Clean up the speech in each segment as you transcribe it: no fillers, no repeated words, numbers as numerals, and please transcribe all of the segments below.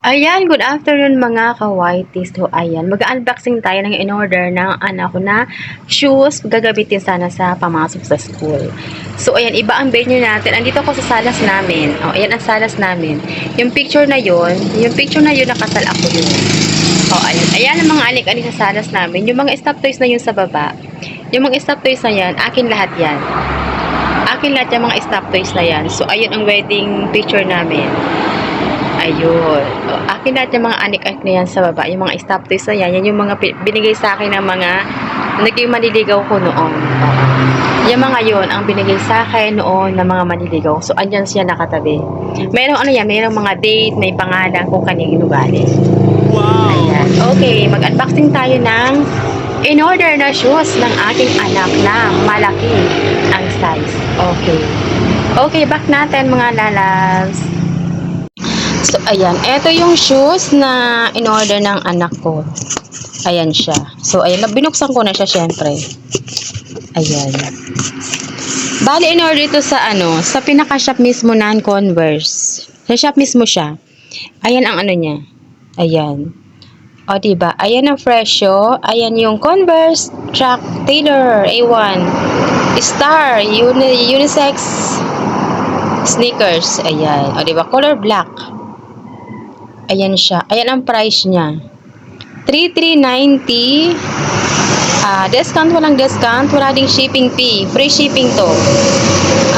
Ayan, good afternoon mga ka-whiteys. So, ayan, mag-unboxing tayo ng in-order ng anak ko na shoes. Gagamitin sana sa pamasok sa school. So, ayan, iba ang venue natin. Andito ako sa salas namin. O, ayan ang salas namin. Yung picture na yun, nakasal ako yun. O, ayan. Ayan ang mga alik-alik sa salas namin. Yung mga stop toys na yun sa baba. Yung mga stop toys na yan, akin lahat yan. Akin lahat yung mga stop toys na yan. So, ayun ang wedding picture namin. Ayun. O, akin lahat yung mga anik-anik na yan sa baba. Yung mga stop toys na yan. Yan yung mga binigay sa akin ng mga naging manliligaw ko noon. Yung mga yun, ang binigay sa akin noon ng mga manliligaw. So, andyan siya nakatabi. Mayroong ano yan, mayroong mga date, may pangalan kung kanino galing. Wow! Ayan. Okay, mag-unboxing tayo ng in-order na shoes ng aking anak na malaki ang size. Okay. Okay, back natin mga lalabs. So, ayan. Ito yung shoes na in-order ng anak ko. Ayan siya. So, ayan. Binuksan ko na siya, syempre. Ayan. Bali, in-order ito sa pinaka-shop mismo ng Converse. Sa shop mismo siya. Ayan ang ano niya. Ayan. O, diba? Ayan ang presyo. Ayan yung Converse Track Taylor A1 Star Unisex Sneakers. Ayan. O, diba? Color black. Ayan siya. Ayan ang price niya. 3,390. Discount, walang discount. Wala ding shipping fee. Free shipping to.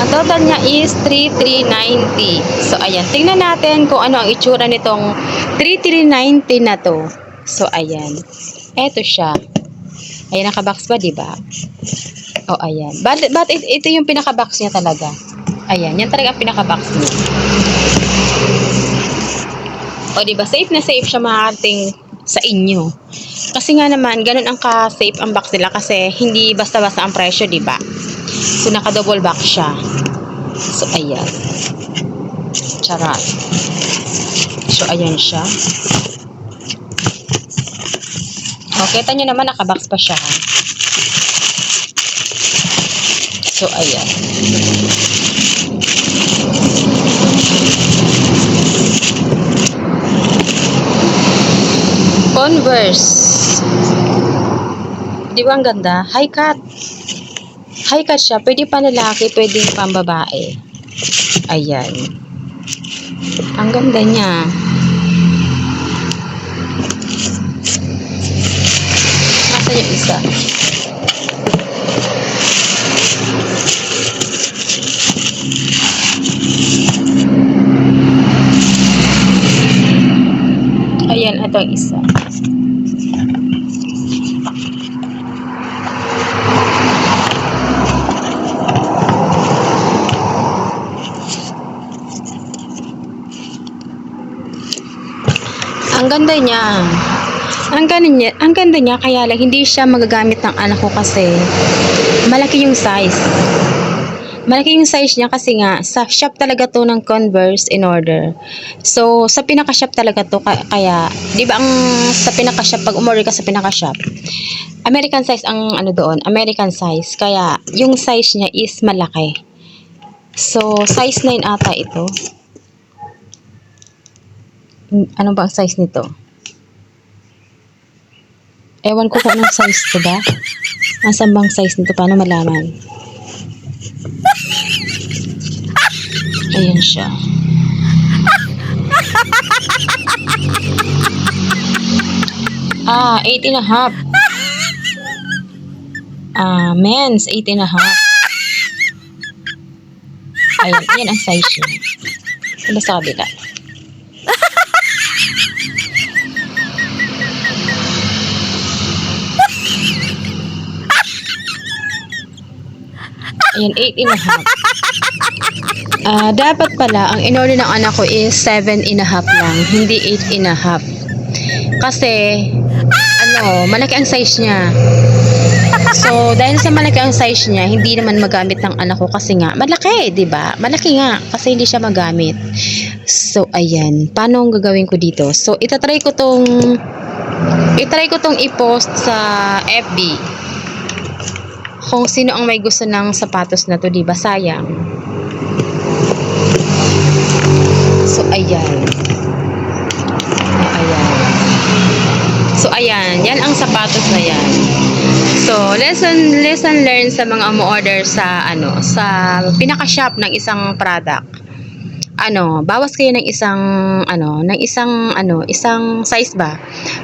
Ang total niya is 3,390. So, ayan. Tingnan natin kung ano ang itsura nitong 3,390 na to. So, ayan. Eto siya. Ayan, nakabox pa, diba? O, ayan. But ito yung pinakabox niya talaga. Ayan. Yan talaga ang pinakabox niya. O, diba? Safe na safe siya makarating sa inyo. Kasi nga naman, ganun ang ka-safe ang box nila kasi hindi basta-basta ang presyo, diba? So, naka-double box siya. So, ayan. Charot. So, ayan siya. O, kita nyo naman, naka-box pa siya, ha? So, ayan. Converse. Di ba ang ganda? High cut. High cut siya. Pwede pa lalaki, pwede pa babae. Ayan. Ang ganda niya. Nasaan yung isa? Ayan, ito ang isa. Ang ganda niya. Ang ganda niya kaya lang hindi siya magagamit ng anak ko kasi malaki yung size. Malaki yung size niya kasi nga sa shop talaga to ng Converse in order. So, sa pinaka-shop talaga to kaya, 'di ba ang sa pinaka-shop pag umorder ka sa pinaka-shop, American size ang ano doon, American size. Kaya yung size niya is malaki. So, size 9 ata ito. Ano ba ang size nito? Ewan ko kung anong size to ba? Nasaan bang size nito? Paano malaman? Ayan siya. Ah, 8.5. Men's 8.5. Ayan ang size niya. Ano sa kabila? Ayan, 8.5. Dapat pala, ang in-order ng anak ko is 7.5 lang, hindi 8.5. Kasi, malaki ang size niya. So, dahil sa malaki ang size niya, hindi naman magamit ng anak ko kasi nga, malaki, diba? Malaki nga, kasi hindi siya magamit. So, ayan. Paano ang gagawin ko dito? So, itry ko tong i-post sa FB. Kung sino ang may gusto ng sapatos na to, diba? Sayang. So, ayan. sapatos na yan. So, lesson learned sa mga umu-order sa sa pinaka-shop ng isang product. Bawas kayo ng isang size ba.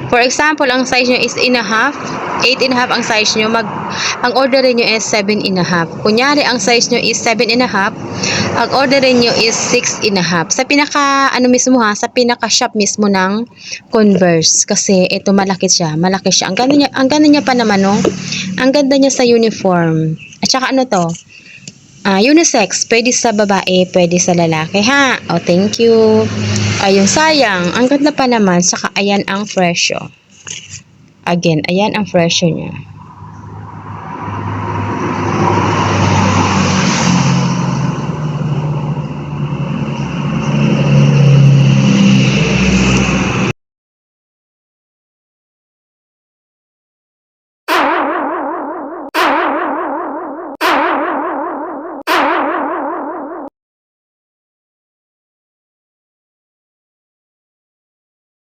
For example, ang size nyo is 8.5 ang size nyo, ang orderin nyo is 7.5. Kunyari, ang size nyo is 7.5, ang orderin nyo is 6.5. Sa pinaka, sa pinaka-shop mismo ng Converse. Kasi, ito, malaki siya. Ang ganda niya pa naman, no? Ang ganda niya sa uniform. At saka, unisex, pwede sa babae, pwede sa lalaki, ha? Thank you. Ayun, sayang. Ang ganda pa naman. Saka, ayan ang presyo. Again, ayan ang presyo niya.